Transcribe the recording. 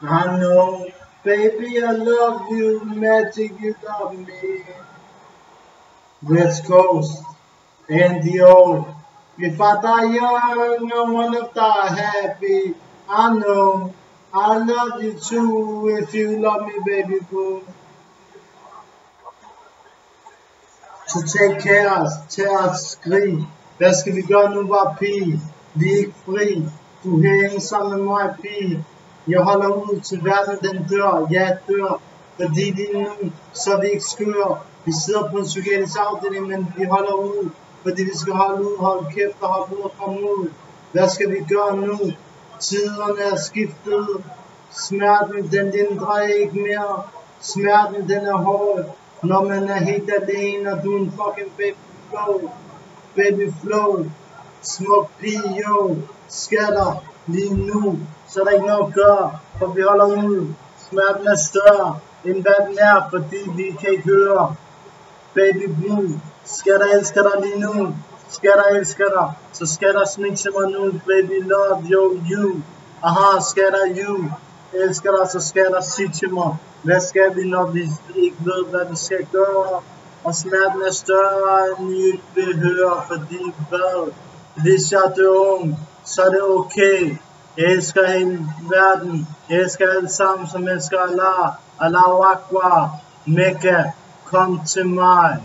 I know, baby, I love you, magic, you love me. West Coast, NDO. If I die young, I wanna die happy. I know, I love you too, if you love me, baby boo. Så tag kaos, tag og skrig. Hvad skal vi gøre nu, var pige? Vi er ikke fri. Du hænger sammen med mig, pige. Jeg holder ud til verden, den dør. Jeg dør, fordi lige nu, så er vi ikke skøre. Vi sidder på en psykiatrisk afdeling, men vi holder ud. Fordi vi skal holde ud, holde kæft og holde ud og komme ud. Hvad skal vi gøre nu? Tiderne er skiftet. Smerten, den lindrer ikke mere. Smerten, den er hård. Når man er helt alene, og du er en fucking baby flow, smuk pige, yo, skatter, lige nu, så er der ikke noget at gøre, for vi holder ud, smerten er større, end hvad den er, fordi vi kan ikke høre, baby blue, skatter elsker dig lige nu, skatter elsker dig, så skatter snik til mig nu, baby love, yo, you, aha, skatter you, elsker dig, så skatter sig til mig. Hvad skal vi, når vi ikke ved, hvad vi skal gøre? Og smerten er større, end I ikke vil høre, fordi hvad? Hvis jeg dør ung, så er det okay. Jeg elsker hele verden. Jeg elsker alle sammen, som elsker Allah. Allahu Akbar. Mekka, kom til mig.